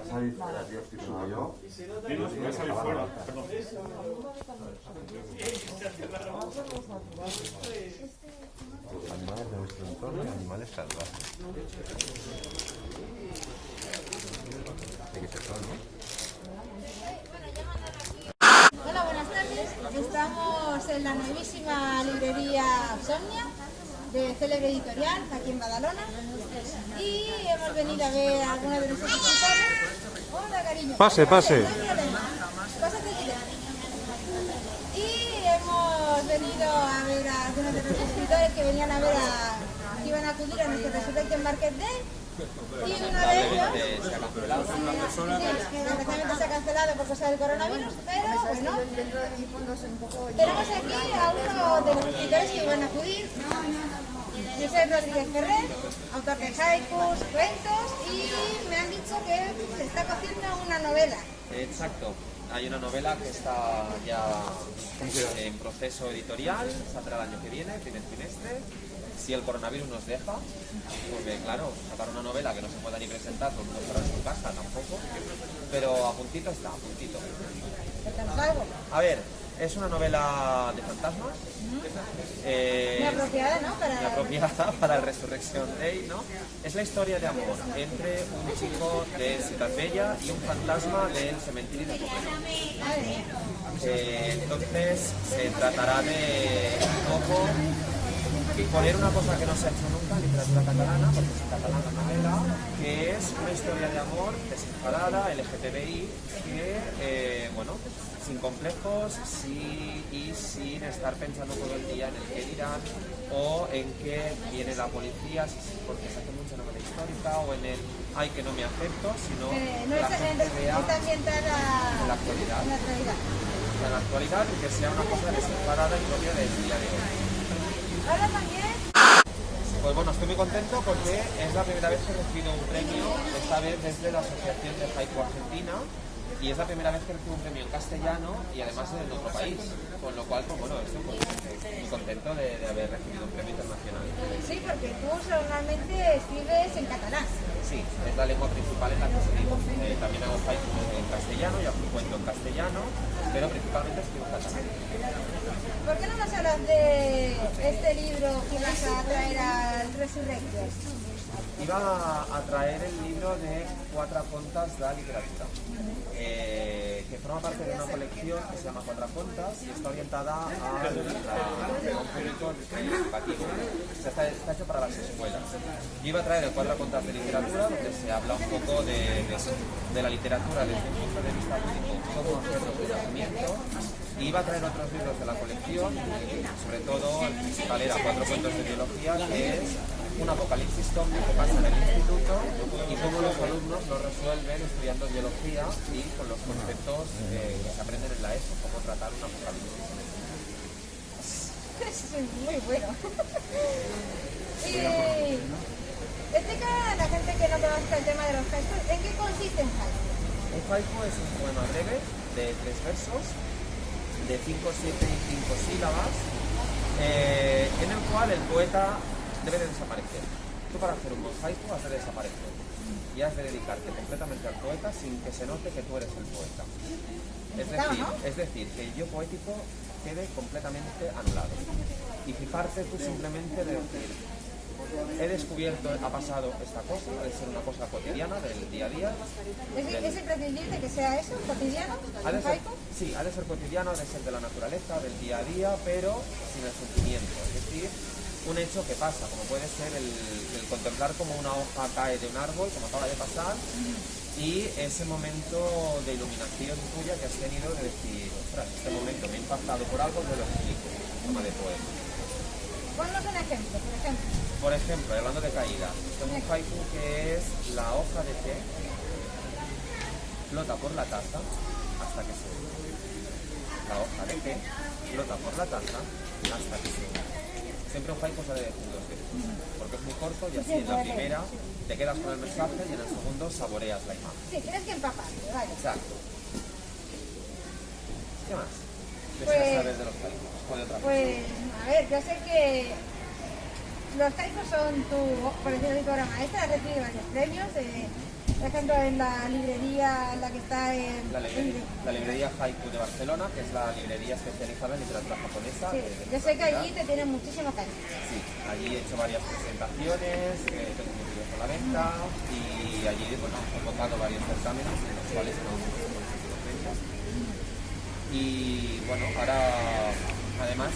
salir fuera, tío, estoy subo yo. Voy a salir fuera, perdón. Los animales de nuestro entorno y animales salvajes. Hay que ser todo, ¿no? Hola, buenas tardes. Estamos en la nuevísima librería Somnia de Célebre Editorial, aquí en Badalona. Y hemos venido a ver a algunos de nuestros escritores. Hola, cariño. Pase. No hay problema. Pásate aquí. Y hemos venido a ver a algunos de nuestros escritores que venían a ver que iban a acudir a nuestro Resurrection Market Day. Y uno de ellos se ha cancelado. desgraciadamente se ha cancelado por causa del coronavirus, pero bueno, tenemos aquí a uno de los escritores que iban a acudir, José Rodríguez Ferrer, autor de haikus, cuentos, y me han dicho que se está cociendo una novela. Exacto. Hay una novela que está ya en proceso editorial, saldrá el año que viene, primer trimestre. Si el coronavirus nos deja, porque claro, sacar una novela que no se pueda ni presentar porque no fuera en su casa tampoco, pero a puntito está, a puntito. Cuéntanos algo. A ver, es una novela de fantasmas. Muy apropiada, ¿no? Muy apropiada para el Resurrection Day, ¿no? Es la historia de amor entre un chico de Ciudad Bella y un fantasma del cementerio de Poblenou. Entonces se tratará de un poco poner una cosa que no se ha hecho nunca en literatura catalana, porque es en catalán la novela, que es una historia de amor desenfadada, LGTBI, que, bueno, sin complejos y sin estar pensando todo el día en el que dirán o en que viene la policía, porque se hace mucha novela histórica, o en el ay que no me acepto, sino No que la gente vea está ambientada en la actualidad. En la actualidad y que sea una cosa desenfadada y propia del día de hoy. Ahora también. Pues bueno, estoy muy contento porque es la primera vez que he recibido un premio, esta vez desde la Asociación de Haiku Argentina, y es la primera vez que recibo un premio en castellano y además en otro país, con lo cual, pues bueno, estoy muy contento de haber recibido un premio internacional. Sí, porque tú normalmente escribes en catalán. Sí, es la lengua principal en la que escribo. También hago haiku en castellano y hago un cuento en castellano, pero principalmente escribo en catalán. ¿Por qué no nos hablas de este libro que vas a traer al Resurrection? Iba a traer el libro de Quatre contes de literatura, que forma parte de una colección que se llama Quatre contes y está orientada a un público educativo. Está hecho para las escuelas. Yo iba a traer el Quatre contes de literatura, donde se habla un poco de la literatura desde un punto de vista lúdico, cómo hacerlo con conocimiento. Y iba a traer otros libros de la colección, sobre todo el principal era Cuatro cuentos de biología, que es un apocalipsis zombie que pasa en el instituto y cómo los alumnos lo resuelven estudiando biología y con los conceptos que se aprenden en la ESO, cómo tratar un apocalipsis. Es muy bueno. Y explica a la gente que no conozca el tema de los haikus, ¿en qué consiste un haiku? Un haiku es un poema breve de 3 versos, de 5, 7 y 5 sílabas, en el cual el poeta debe de desaparecer. Tú para hacer un buen haiku has de desaparecer y has de dedicarte completamente al poeta sin que se note que tú eres el poeta. Es decir, que el yo poético quede completamente anulado y fijarte tú simplemente de decir: he descubierto, ha pasado esta cosa, ha de ser una cosa cotidiana del día a día. ¿Es imprescindible que sea eso, cotidiano? Ha de ser, sí, ha de ser cotidiano, ha de ser de la naturaleza, del día a día, pero sin el sentimiento. Es decir, un hecho que pasa, como puede ser el contemplar como una hoja cae de un árbol, como acaba de pasar, y ese momento de iluminación tuya que has tenido de decir: ostras, este momento me ha impactado por algo, me lo explico, toma de poema. Ponnos un ejemplo, por ejemplo. Por ejemplo, hablando de caída, tengo un haiku que es: la hoja de té flota por la taza hasta que se hunde. La hoja de té flota por la taza hasta que se hunde. Siempre un haiku sale de 2 veces, porque es muy corto y así en la primera te quedas con el mensaje y en el segundo saboreas la imagen. Sí, tienes que empaparte, vale. Exacto. ¿Qué más? ¿Qué Pues, sabes de los haikus? ¿O de otra cosa? Pues, a ver, yo sé que los haikus son tu, por decirlo de tu obra maestra, has recibido varios premios por ejemplo, en la librería, la que está en... La librería Haiku de Barcelona, que es la librería especializada en literatura japonesa. Sí, yo sé que allí te tienen muchísimo cariño. Sí, allí he hecho varias presentaciones, tengo mis libros a la venta y allí, bueno, he votado varios certámenes en los cuales he ganado muchísimos premios. Y bueno, ahora, además,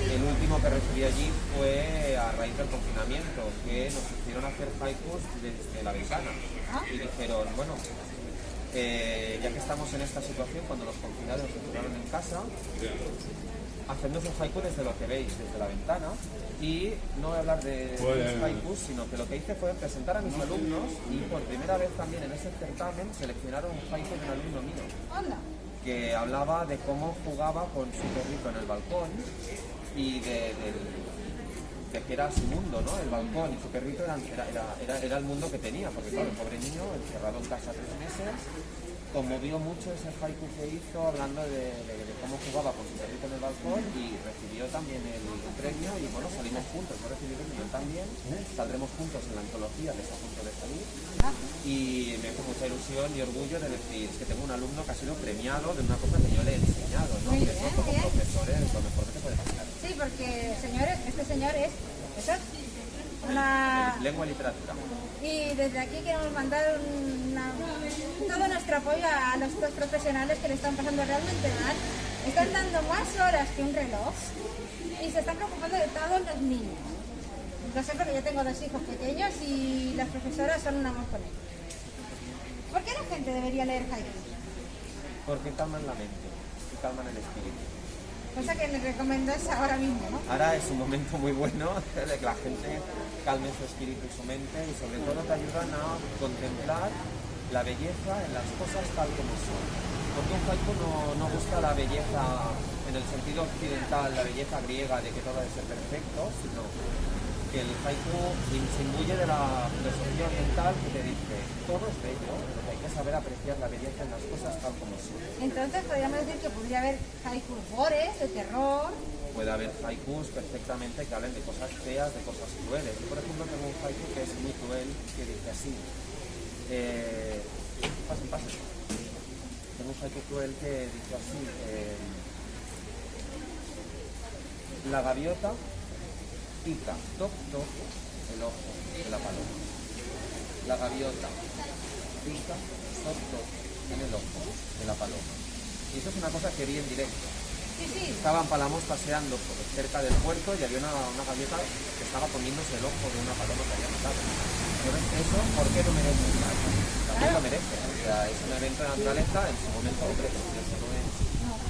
el último que recibí allí fue a raíz del confinamiento, que nos hicieron hacer haikus desde la ventana. Y dijeron, bueno, ya que estamos en esta situación, cuando los confinados se quedaron en casa, hacednos un haiku desde lo que veis, desde la ventana. Y no voy a hablar de los haikus, sino que lo que hice fue presentar a mis alumnos y por primera vez también en ese certamen seleccionaron un haiku de un alumno mío. Anda. Que hablaba de cómo jugaba con su perrito en el balcón y de que era su mundo, ¿no? El balcón y su perrito era el mundo que tenía, porque claro, el pobre niño, encerrado en casa 3 meses, conmovió mucho ese haiku que hizo hablando de cómo jugaba con su perrito en el balcón y recibió también el premio y bueno, salimos juntos, no recibí el premio también, saldremos juntos en la antología que está a punto de salir y me hace mucha ilusión y orgullo de decir que tengo un alumno que ha sido premiado de una cosa que yo le he enseñado, ¿no? Muy Que eso bien, como bien. profesor es lo mejor que te puede pasar. Sí, porque señores, este señor es profesor. Una... Lengua y literatura. Y desde aquí queremos mandar todo nuestro apoyo a los dos profesionales que le están pasando realmente mal. Están dando más horas que un reloj y se están preocupando de todos los niños. Lo sé porque yo tengo 2 hijos pequeños y las profesoras son un amor con ellos. ¿Por qué la gente debería leer haikus? Porque calman la mente y calman el espíritu. Cosa que les recomendas ahora mismo, ¿no? Ahora es un momento muy bueno de que la gente calme su espíritu y su mente y sobre todo te ayudan a contemplar la belleza en las cosas tal como son. Porque un haiku no busca la belleza en el sentido occidental, la belleza griega de que todo debe ser perfecto, sino que el haiku se imbuye de la filosofía oriental que te dice todo es bello, pero que hay que saber apreciar la belleza en las cosas tal como son. Entonces podríamos decir que podría haber haikus gores, de terror. Puede haber haikus perfectamente que hablen de cosas feas, de cosas crueles. Yo, por ejemplo, tengo un haiku que es muy cruel, que dice así. Pasen. Tengo un haiku cruel que dice así. La gaviota pica, toc, el ojo de la paloma. La gaviota pica, toc, en el ojo de la paloma. Y eso es una cosa que vi en directo. Sí. Estaban palamos paseando cerca del puerto y había una gaviota que estaba comiéndose el ojo de una paloma que había matado. Entonces, eso, ¿por qué no merece un daño? También lo merece. O sea, es un evento de naturaleza, en su momento, hombre, eso no es.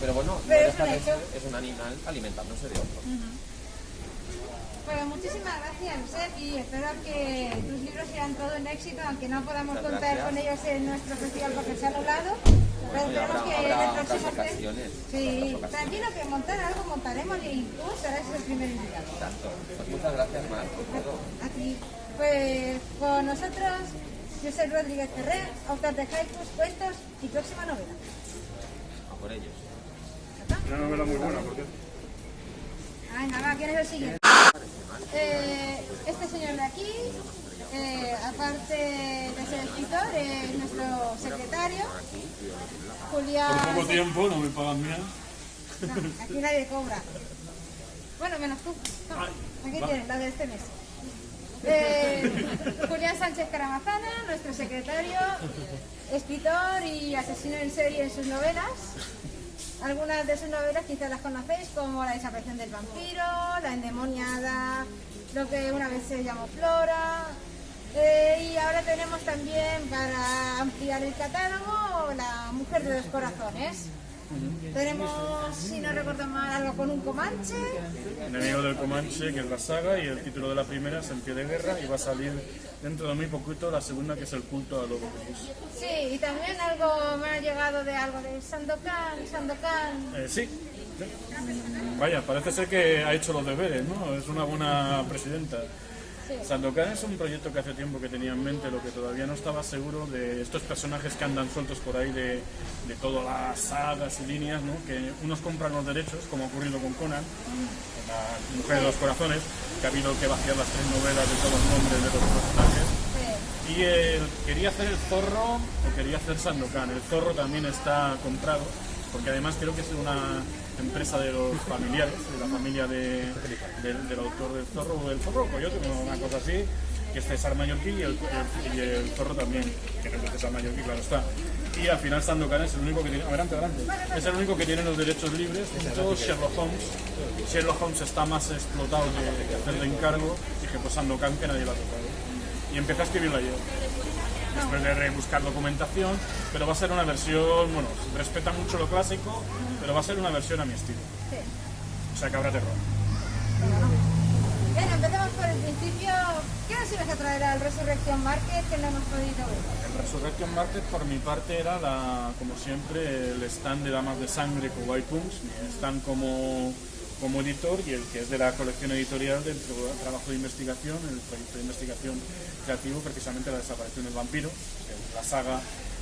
Pero bueno, no deja de ser, es un animal alimentándose de otro. Pues muchísimas gracias, Josep, y espero que tus libros sean todo un éxito, aunque no podamos Muchas contar gracias. con ellos en nuestro festival porque se ha anulado. Pero Bueno, y esperemos que habrá en el otras próximo ocasiones. Sí, otras ocasiones. tranquilo que montar algo montaremos y tú serás el primer invitado. Exacto. Pues muchas gracias, Mar, por todo. A ti. Pues con nosotros, Josep Rodríguez Ferrer, autor de haikus, cuentos y próxima novela. A por ellos. Una novela muy buena, porque Ay, nada, ¿quién es el siguiente? Este señor de aquí, aparte de ser escritor, es nuestro secretario, Julián. por poco tiempo no me pagan bien. No, aquí nadie cobra. Bueno, menos tú. Toma, aquí tienes, la de este mes. Julián Sánchez Caramazana, nuestro secretario, escritor y asesino en serie en sus novelas. Algunas de sus novelas quizás las conocéis, como La desaparición del vampiro, La endemoniada, Lo que una vez se llamó Flora. Y ahora tenemos también, para ampliar el catálogo, La mujer de 2 corazones. Tenemos, si no recuerdo mal, algo con un comanche. Enemigo del Comanche, que es la saga, y el título de la primera es En pie de guerra, y va a salir dentro de muy poquito la segunda, que es El culto a Lobo Jesús. Sí, y también algo me ha llegado de algo de Sandokan. Sí. Vaya, parece ser que ha hecho los deberes, ¿no? Es una buena presidenta. Sí. Sandokan es un proyecto que hace tiempo que tenía en mente, lo que todavía no estaba seguro de estos personajes que andan sueltos por ahí de todas las sagas y líneas, ¿no? Que unos compran los derechos, como ha ocurrido con Conan, con La mujer de 2 corazones, que ha habido que vaciar las 3 novelas de todos los nombres de los personajes. Sí. Y quería hacer el zorro o quería hacer Sandokan. El zorro también está comprado, porque además creo que es una empresa de los familiares, de la familia del autor del zorro, o del zorro o coyote, una cosa así, que es César Mallorquí, y el zorro también, que no es de César Mallorquí, claro está. Y al final Sandokan es el único que tiene, adelante, es el único que tiene los derechos libres, junto Sherlock Holmes. Sherlock Holmes está más explotado que hacer de encargo, y dije pues Sandokan, que nadie lo ha tocado. Y empecé a escribirla yo. Después de rebuscar documentación, pero va a ser una versión, bueno, respeta mucho lo clásico, pero va a ser una versión a mi estilo. Sí. O sea que habrá terror. Bueno, empecemos por el principio. ¿Qué nos ibas a traer al Resurrection Market que no hemos podido ver? El Resurrection Market por mi parte era, como siempre, el stand de Damas de Sangre Kuwait Punks, mi stand como editor, y el que es de la colección editorial del trabajo de investigación, el proyecto de investigación creativo, precisamente la desaparición del vampiro, que es la saga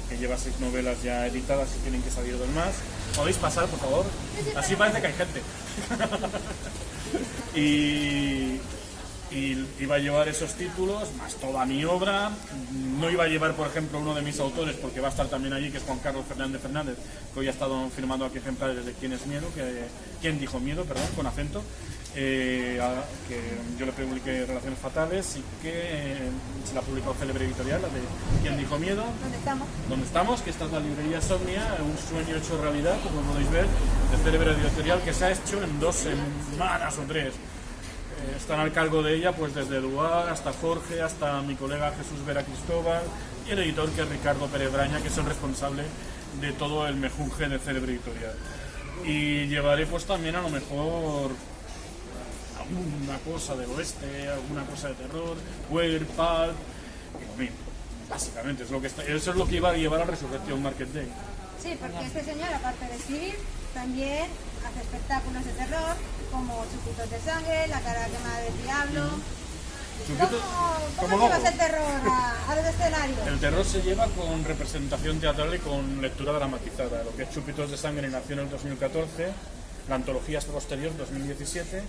que lleva 6 novelas ya editadas y tienen que salir 2 más. ¿Podéis pasar, por favor? Así parece que hay gente. y iba a llevar esos títulos, más toda mi obra. No iba a llevar, por ejemplo, uno de mis autores, porque va a estar también allí, que es Juan Carlos Fernández Fernández, que hoy ha estado firmando aquí ejemplares de ¿Quién es miedo? ¿Quién dijo miedo? Perdón, con acento. Que yo le publiqué Relaciones Fatales y que se la ha publicado Célebre Editorial, la de ¿Quién dijo miedo? ¿Dónde estamos? Que esta es la librería Somnia, un sueño hecho realidad, como podéis ver, de Célebre Editorial, que se ha hecho en 2 semanas o 3. Están al cargo de ella pues desde Eduard hasta Jorge, hasta mi colega Jesús Vera Cristóbal, y el editor, que es Ricardo Pérez Braña, que es el responsable de todo el mejunje de Célebre Editorial. Y llevaré pues también a lo mejor alguna cosa del oeste, alguna cosa de terror, queer, pulp, básicamente eso es lo que iba a llevar al Resurrection Market Day. Sí, porque este señor, aparte de escribir, también hace espectáculos de terror, como Chupitos de Sangre, La cara quemada del diablo. ¿Cómo llevas el terror a los escenarios? El terror se lleva con representación teatral y con lectura dramatizada. Lo que es Chupitos de Sangre nació en el 2014, la antología es posterior, 2017.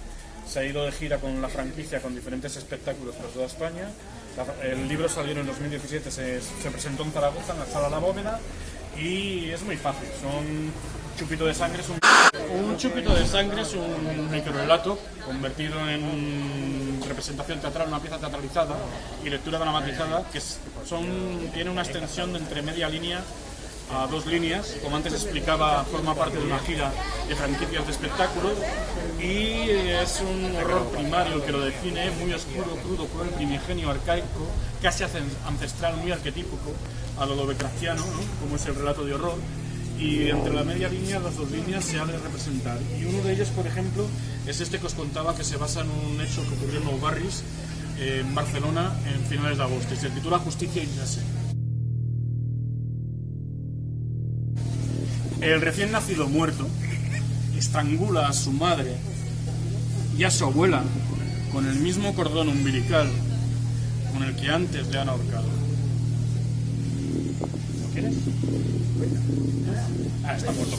Se ha ido de gira con la franquicia, con diferentes espectáculos por toda España. El libro salió en el 2017, se presentó en Zaragoza, en la Sala La Bóveda, y es muy fácil. Un chupito de sangre es un microrelato convertido en representación teatral, una pieza teatralizada y lectura dramatizada, que tiene una extensión de entre media línea a 2 líneas. Como antes explicaba, forma parte de una gira de franquicias de espectáculos, y es un horror primario que lo define, muy oscuro, crudo, cruel, primigenio, arcaico, casi ancestral, muy arquetípico a lo lovecraftiano, ¿no? Como es el relato de horror. Y entre la media línea, las 2 líneas se ha de representar. Y uno de ellos, por ejemplo, es este que os contaba, que se basa en un hecho que ocurrió en Nou Barris, en Barcelona, en finales de agosto, y se titula Justicia y Clase. El recién nacido muerto estrangula a su madre y a su abuela con el mismo cordón umbilical con el que antes le han ahorcado. ¿Lo quieres? Está muerto.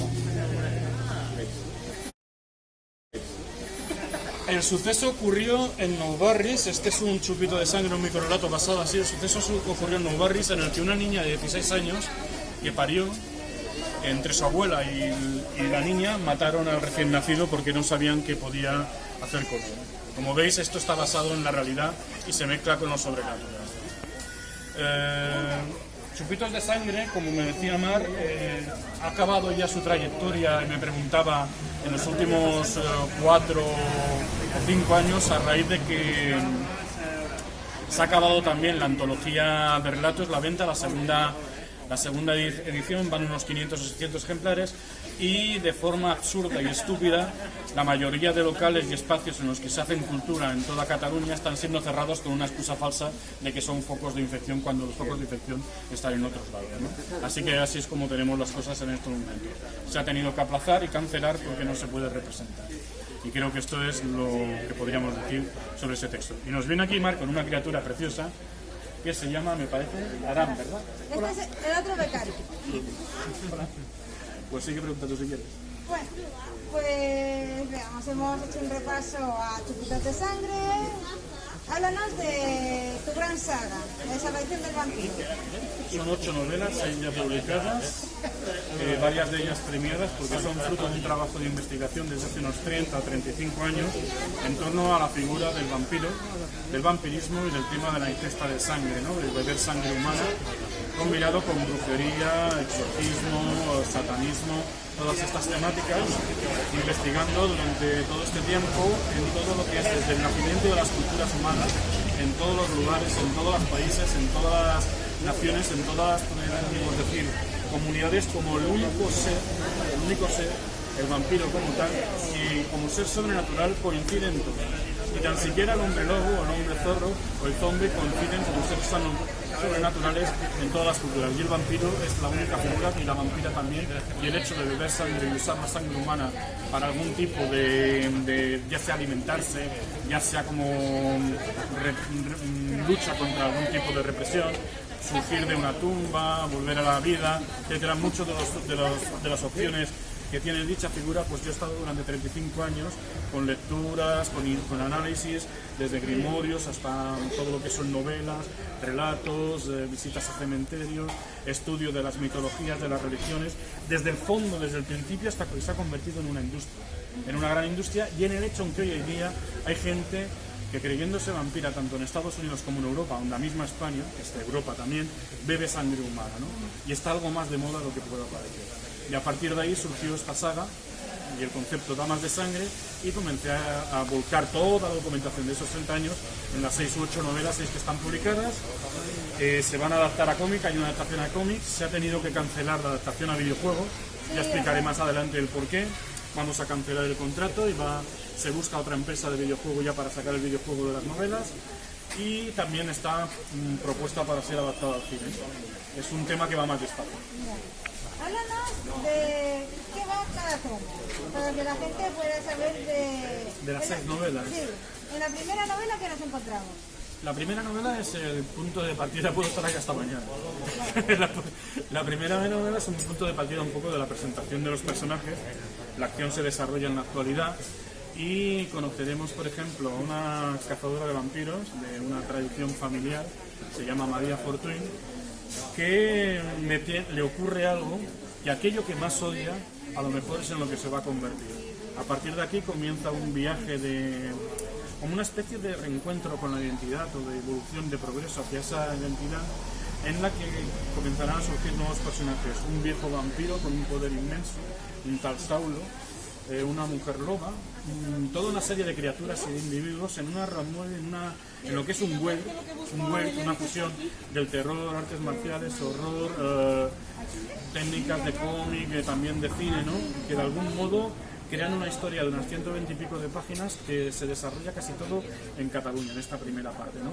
El suceso ocurrió en Nou Barris. Este es un chupito de sangre, un microrelato basado así. El suceso ocurrió en Nou Barris, en el que una niña de 16 años que parió, entre su abuela y la niña, mataron al recién nacido porque no sabían qué podía hacer con él. Como veis, esto está basado en la realidad y se mezcla con lo sobrenatural. Chupitos de Sangre, como me decía Mar, ha acabado ya su trayectoria, y me preguntaba, en los últimos 4 o 5 años, a raíz de que se ha acabado también la antología de relatos, la venta, la segunda edición, van unos 500 o 600 ejemplares, y de forma absurda y estúpida, la mayoría de locales y espacios en los que se hacen cultura en toda Cataluña están siendo cerrados con una excusa falsa de que son focos de infección, cuando los focos de infección están en otros lados, ¿no? Así que así es como tenemos las cosas en estos momentos. Se ha tenido que aplazar y cancelar porque no se puede representar. Y creo que esto es lo que podríamos decir sobre ese texto. Y nos viene aquí Mar con una criatura preciosa que se llama, me parece, Aram, ¿verdad? Este es el otro becario. Hola. Pues sigue preguntando si quieres. Bueno, pues veamos, hemos hecho un repaso a Chupitos de Sangre, Háblanos de tu gran saga, La desaparición del vampiro. Son 8 novelas, 6 ya publicadas, varias de ellas premiadas porque son fruto de un trabajo de investigación desde hace unos 30 o 35 años en torno a la figura del vampiro, del vampirismo y del tema de la ingesta de sangre, ¿no? De beber sangre humana, combinado con brujería, exorcismo, satanismo, todas estas temáticas, investigando durante todo este tiempo en todo lo que es desde el nacimiento de las culturas humanas, en todos los lugares, en todos los países, en todas las naciones, en todas las, podemos decir, comunidades, como el único ser, el vampiro como tal, y como ser sobrenatural coinciden todos. Y tan siquiera el hombre lobo, o el hombre zorro, o el zombie coinciden como seres sobrenaturales en todas las culturas. Y el vampiro es la única figura, y la vampira también, y el hecho de beber sangre y usar la sangre humana para algún tipo de ya sea alimentarse, ya sea como lucha contra algún tipo de represión, surgir de una tumba, volver a la vida, etcétera. Muchas de las opciones que tiene dicha figura, pues yo he estado durante 35 años con lecturas, con análisis, desde grimorios hasta todo lo que son novelas, relatos, visitas a cementerios, estudio de las mitologías, de las religiones, desde el fondo, desde el principio, hasta que se ha convertido en una industria, en una gran industria, y en el hecho en que hoy en día hay gente que, creyéndose vampira tanto en Estados Unidos como en Europa, o en la misma España, que es de Europa también, bebe sangre humana, ¿no? Y está algo más de moda de lo que pueda parecer. Y a partir de ahí surgió esta saga y el concepto Damas de Sangre, y comencé a volcar toda la documentación de esos 30 años en las 6 u 8 novelas, 6 que están publicadas. Se van a adaptar a cómic, hay una adaptación a cómics, se ha tenido que cancelar la adaptación a videojuego, ya explicaré más adelante el porqué. Vamos a cancelar el contrato y se busca otra empresa de videojuego ya para sacar el videojuego de las novelas, y también está propuesta para ser adaptada al cine. Es un tema que va más despacio. Háblanos de qué va cada tomo, para que la gente pueda saber de las 6 novelas. Sí, en la primera novela que nos encontramos. La primera novela es el punto de partida, puedo estar aquí hasta mañana. La primera novela es un punto de partida un poco de la presentación de los personajes. La acción se desarrolla en la actualidad y conoceremos, por ejemplo, a una cazadora de vampiros de una tradición familiar, se llama María Fortuny, que le ocurre algo, y aquello que más odia a lo mejor es en lo que se va a convertir. A partir de aquí comienza un viaje como una especie de reencuentro con la identidad, o de evolución, de progreso hacia esa identidad, en la que comenzarán a surgir nuevos personajes. Un viejo vampiro con un poder inmenso, un tal Saulo, una mujer loba, toda una serie de criaturas y de individuos en en lo que es un world, una fusión del terror, artes marciales, horror, técnicas de cómic, también de cine, ¿no? Que de algún modo crean una historia de unas 120 y pico de páginas que se desarrolla casi todo en Cataluña, en esta primera parte, ¿no?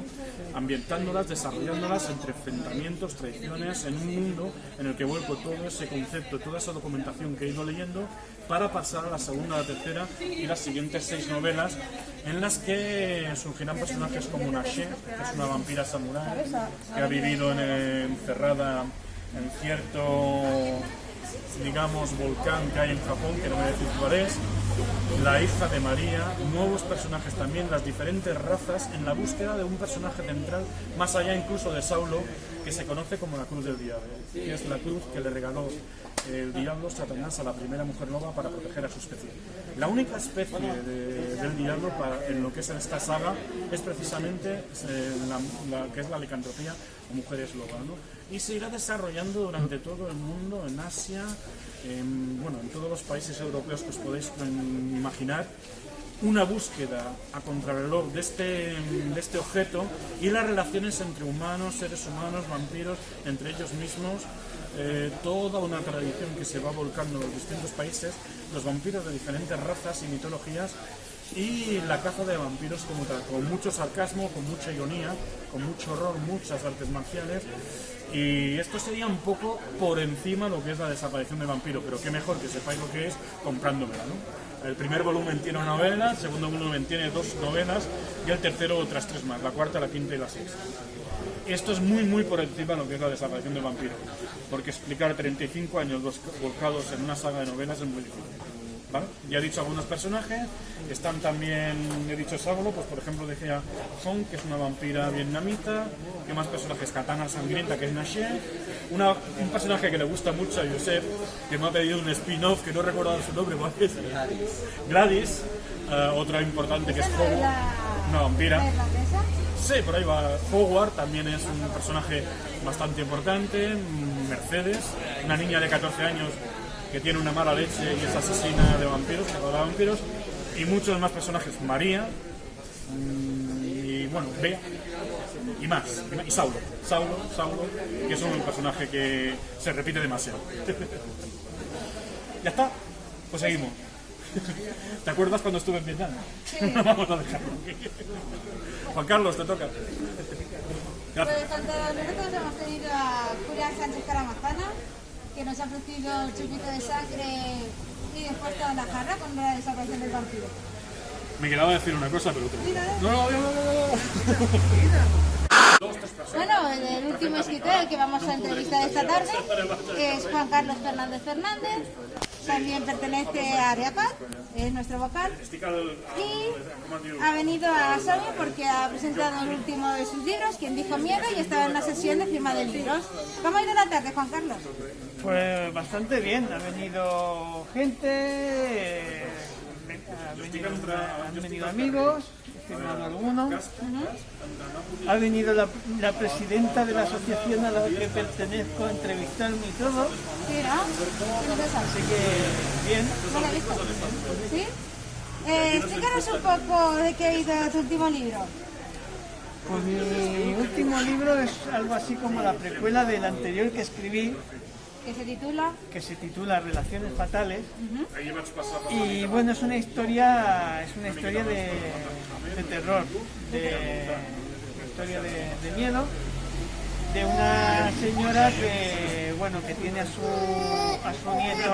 Ambientándolas, desarrollándolas entre enfrentamientos, traiciones, en un mundo en el que vuelco todo ese concepto, toda esa documentación que he ido leyendo, para pasar a la segunda, a la tercera y las siguientes 6 novelas, en las que surgirán personajes como Nashe, que es una vampira samurái, que ha vivido encerrada en cierto, digamos, volcán que hay en Japón, que no voy a decir cuál es, la hija de María, nuevos personajes también, las diferentes razas, en la búsqueda de un personaje central, más allá incluso de Saulo, que se conoce como la Cruz del Diablo, que es la cruz que le regaló el diablo, Satanás, a la primera mujer loba para proteger a su especie. La única especie del diablo en lo que es esta saga es precisamente que es la licantropía o mujeres lobas, ¿no? Y se irá desarrollando durante todo el mundo, en Asia, en todos los países europeos que os podéis imaginar, una búsqueda a contrarreloj de este objeto, y las relaciones entre humanos, seres humanos, vampiros, entre ellos mismos, toda una tradición que se va volcando en los distintos países, los vampiros de diferentes razas y mitologías, y la caza de vampiros como tal, con mucho sarcasmo, con mucha ironía, con mucho horror, muchas artes marciales. Y esto sería un poco por encima lo que es la desaparición de vampiro, pero qué mejor que sepáis lo que es comprándomela, ¿no? El primer volumen tiene una novela, el segundo volumen tiene 2 novelas y el tercero otras 3 más, la cuarta, la quinta y la sexta. Esto es muy por encima de lo que es la desaparición de vampiro, porque explicar 35 años volcados en una saga de novelas es muy difícil. ¿vale? Ya he dicho algunos personajes, están también, he dicho Saulo, pues por ejemplo decía Hong, que es una vampira vietnamita, ¿qué más personajes? Katana Sangrienta, que es Nashe, un personaje que le gusta mucho a Josep, que me ha pedido un spin-off, que no he recordado su nombre, ¿cuál es? Gladys, otra importante que es Howard, una vampira. Sí, por ahí va. Howard también es un personaje bastante importante, Mercedes, una niña de 14 años que tiene una mala leche y es asesina de vampiros, que adora vampiros, y muchos más personajes, María, y bueno, Bea, y más, y Saulo, que es un personaje que se repite demasiado. ¿Ya está? Pues seguimos. ¿Te acuerdas cuando estuve en Vietnam? Sí. Vamos a dejarlo aquí. Juan Carlos, te toca. Gracias. Pues nosotros hemos tenido a Julián Sánchez Caramazana, que nos ha ofrecido el chupito de sangre y después toda la jarra con la desaparición del vampiro. Me quedaba decir una cosa, pero otra. No. Bueno, el último escritor al que vamos a entrevistar esta tarde es Juan Carlos Fernández Fernández, también pertenece a Areapat, es nuestro vocal, y ha venido a Sonia porque ha presentado el último de sus libros, Quien dijo miedo, y estaba en una sesión de firma de libros. ¿Cómo ha ido la tarde, Juan Carlos? Pues bastante bien, ha venido gente, han venido amigos, he firmado algunos, ha venido la presidenta de la asociación a la que pertenezco a entrevistarme y todo, Sí, ¿no? así que bien. ¿No lo he visto? ¿Sí? Explícanos un poco de qué ha ido tu último libro. Pues mi último libro es algo así como la precuela del anterior que escribí, Que se titula... que se titula Relaciones Fatales. Y bueno, es una historia de terror, una historia de miedo, de una señora que bueno, que tiene a su nieto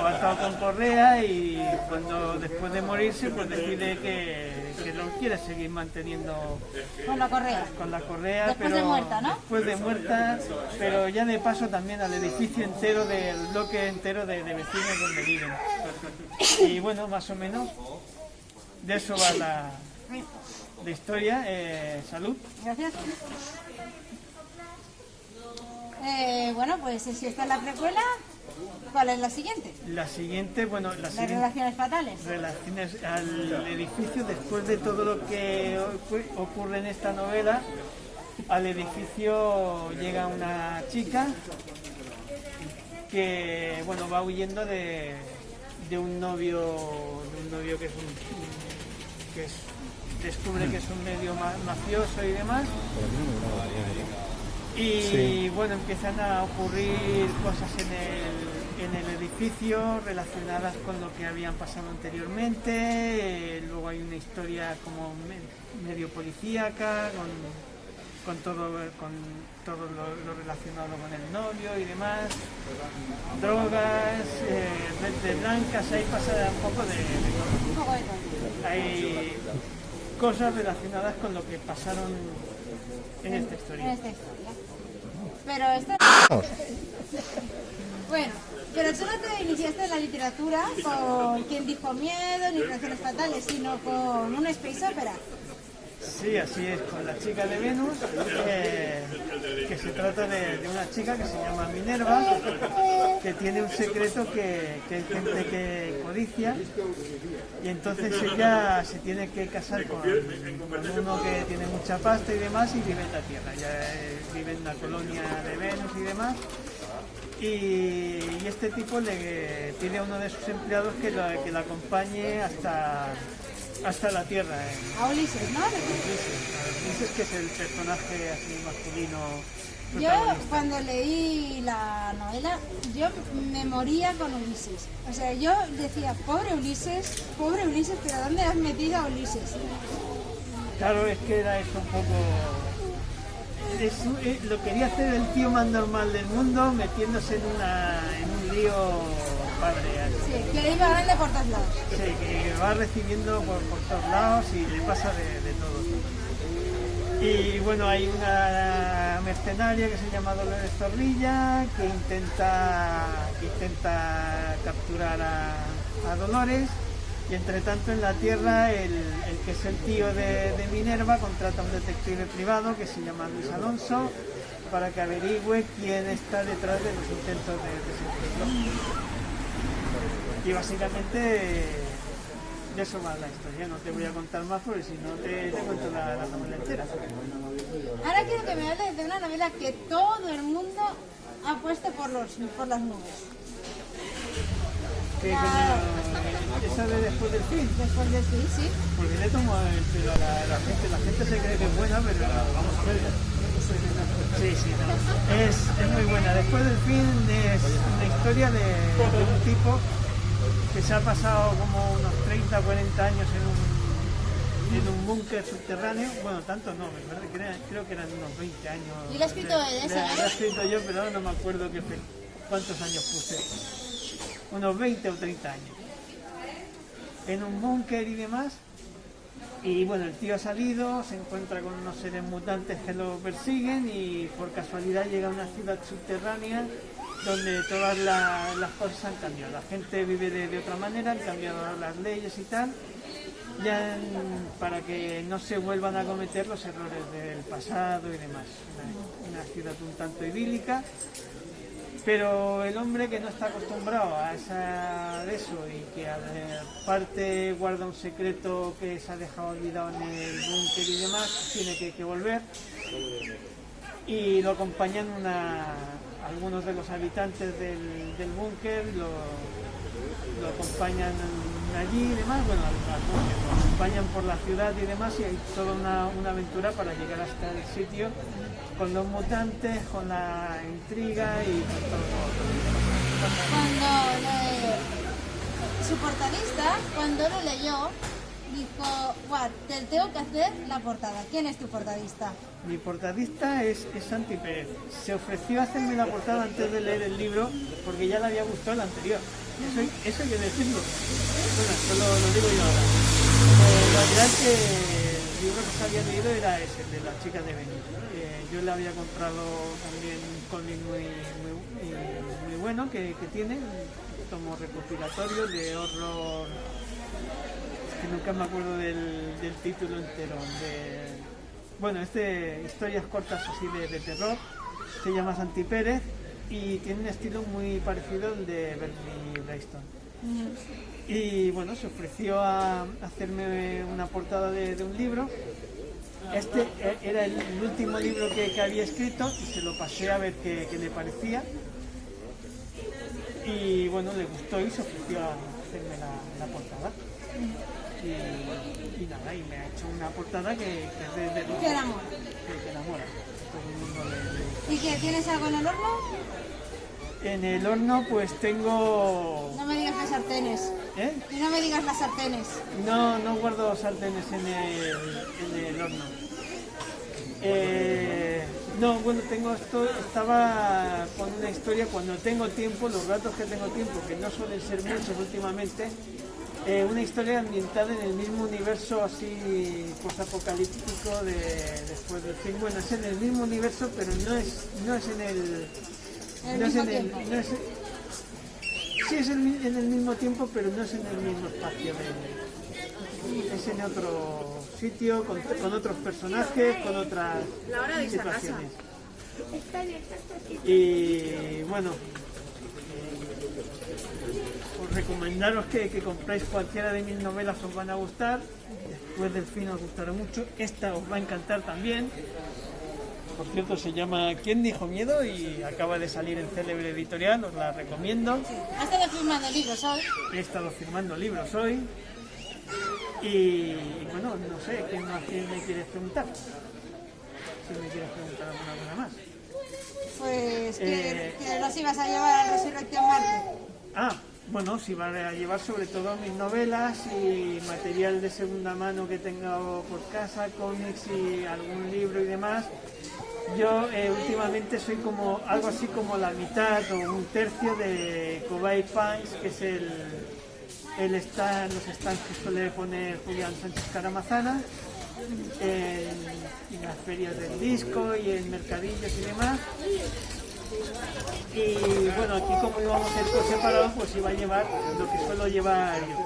atado con correa, y cuando después de morirse pues decide que lo quiere seguir manteniendo Con la correa. con la correa, Después pero de muerta, ¿no? después de muerta, pero ya de paso también al edificio entero, del bloque entero de vecinos donde viven. Y bueno, más o menos de eso va la historia. Salud. Gracias. Bueno, pues si esta es la precuela, ¿cuál es la siguiente? La siguiente, bueno, la Las siguiente. relaciones fatales. Relaciones al edificio, después de todo lo que ocurre en esta novela, al edificio llega una chica que bueno, va huyendo de un novio descubre que es un medio mafioso y demás. Y bueno, empiezan a ocurrir cosas en el edificio relacionadas con lo que habían pasado anteriormente. Luego hay una historia como medio policíaca, con todo lo relacionado con el novio y demás. Drogas, mentes blancas, ahí pasa un poco de todo. Un poco de todo. Hay cosas relacionadas con lo que pasaron en esta historia. En esta historia. Pero esta... Bueno, pero tú no te iniciaste en la literatura con Quien dijo miedo, ni Relaciones fatales, sino con una space opera. Sí, así es, con La chica de Venus, que se trata de una chica que se llama Minerva, que tiene un secreto que hay gente que codicia, y entonces ella se tiene que casar con uno que tiene mucha pasta y demás, y vive en la Tierra, vive en la colonia de Venus y demás. Y este tipo le pide a uno de sus empleados que la acompañe hasta la Tierra. A Ulises, ¿no? Ulises, que es el personaje así masculino Yo protagonista. cuando leí la novela, yo me moría con Ulises. O sea, yo decía, pobre Ulises, pero ¿dónde has metido a Ulises? Claro, es que era eso un poco... lo quería hacer el tío más normal del mundo, metiéndose en un lío padre. Así. Sí, que iba grande por todos lados. Sí, que va recibiendo por todos lados y le pasa de todo. Y bueno, hay una mercenaria que se llama Dolores Zorrilla que intenta capturar a Dolores, y entre tanto en la Tierra el que es el tío de Minerva contrata a un detective privado que se llama Luis Alonso para que averigüe quién está detrás de los intentos de secuestro. Y básicamente de eso va la historia. No te voy a contar más porque si no te cuento la novela entera. Ahora quiero que me hables de una novela que todo el mundo ha puesto por las nubes. Esa de Después del Fin. Después del fin, sí. Porque le tomo el pelo a la gente. La gente se cree que es buena, pero vamos a ver. Sí, no. Es muy buena. Después del Fin es una historia de un tipo que se ha pasado como unos 30 o 40 años en un búnker subterráneo. Bueno, tanto no, creo que eran unos 20 años. ¿Y lo ha escrito él, ese? Lo he escrito yo, pero ahora no me acuerdo cuántos años puse. Unos 20 o 30 años. En un búnker y demás. Y bueno, el tío ha salido, se encuentra con unos seres mutantes que lo persiguen y por casualidad llega a una ciudad subterránea donde todas las cosas han cambiado. La gente vive de otra manera, han cambiado las leyes y tal, ya para que no se vuelvan a cometer los errores del pasado y demás. Una ciudad un tanto idílica, pero el hombre que no está acostumbrado a eso y que aparte guarda un secreto que se ha dejado olvidado en el búnker y demás, tiene que volver, y lo acompañan algunos de los habitantes del búnker, lo acompañan allí y demás, bueno, lo acompañan por la ciudad y demás, y hay toda una aventura para llegar hasta el sitio con los mutantes, con la intriga y con Su portadista, cuando lo leyó, dijo, guau, te tengo que hacer la portada. ¿Quién es tu portadista? Mi portadista es Santi Pérez. Se ofreció a hacerme la portada antes de leer el libro porque ya le había gustado el anterior. Eso hay que decirlo. Bueno, esto lo digo yo ahora. La verdad es que el libro que se había leído era ese, de Las chicas de Venus. Yo le había comprado también un cómic muy bueno que tiene, un tomo recopilatorio de horror, que nunca me acuerdo del título entero. Bueno, historias cortas así de terror, se llama Santi Pérez y tiene un estilo muy parecido al de Bernie Wrightson. Y bueno, se ofreció a hacerme una portada de un libro. Este era el último libro que había escrito y se lo pasé a ver qué le parecía. Y bueno, le gustó y se ofreció a hacerme la portada. Y nada, y me ha hecho una portada que es de que enamora. Que enamora. Todo el mundo ¿Y que tienes algo en el horno? En el horno pues tengo... No me digas las sartenes. ¿Eh? Y no me digas las sartenes. No guardo sartenes en el horno. No, bueno, tengo esto, estaba con una historia cuando tengo tiempo, los ratos que tengo tiempo, que no suelen ser muchos últimamente, una historia ambientada en el mismo universo así posapocalíptico de Después del Fin. Bueno, es en el mismo universo, pero no es en el... Sí es en el mismo tiempo, pero no es en el mismo espacio. Es en otro sitio, con otros personajes, con otras situaciones. Y bueno, os recomendaros que compráis cualquiera de mis novelas, os van a gustar. Después del Fin os gustará mucho. Esta os va a encantar también. Por cierto, se llama ¿Quién dijo miedo? Y acaba de salir en Célebre Editorial, os la recomiendo. ¿Has estado firmando libros hoy? He estado firmando libros hoy. Y bueno, no sé, ¿quién me quieres preguntar? Si me quieres preguntar alguna cosa más. Pues que los ibas a llevar a Resurrección Marte. Bueno, sí, van a llevar sobre todo mis novelas y material de segunda mano que tengo por casa, cómics y algún libro y demás. Yo últimamente soy como algo así como la mitad o un tercio de Cobay Punch, que es los stands que suele poner Julián Sánchez Caramazana en las ferias del disco y en mercadillos y demás. Y bueno, aquí como íbamos a ir por separado, pues iba a llevar lo que suelo llevar yo.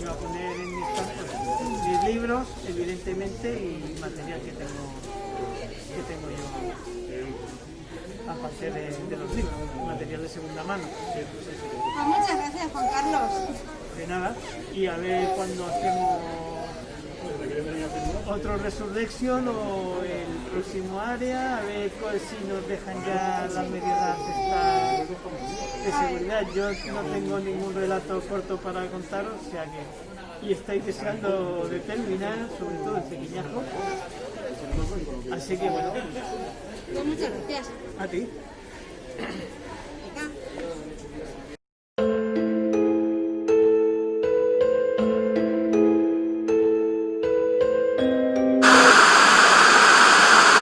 Iba a poner en mis campos mis libros, evidentemente, y material que tengo yo, aparte de los libros, material de segunda mano. Pues muchas gracias, Juan Carlos. De nada, y a ver cuando hacemos otro Resurrection o el próximo área, a ver si nos dejan ya las medidas estas de seguridad. Yo no tengo ningún relato corto para contaros, o sea que, y estáis deseando de terminar, sobre todo el pequeñajo. Así que bueno. Pues muchas gracias. A ti.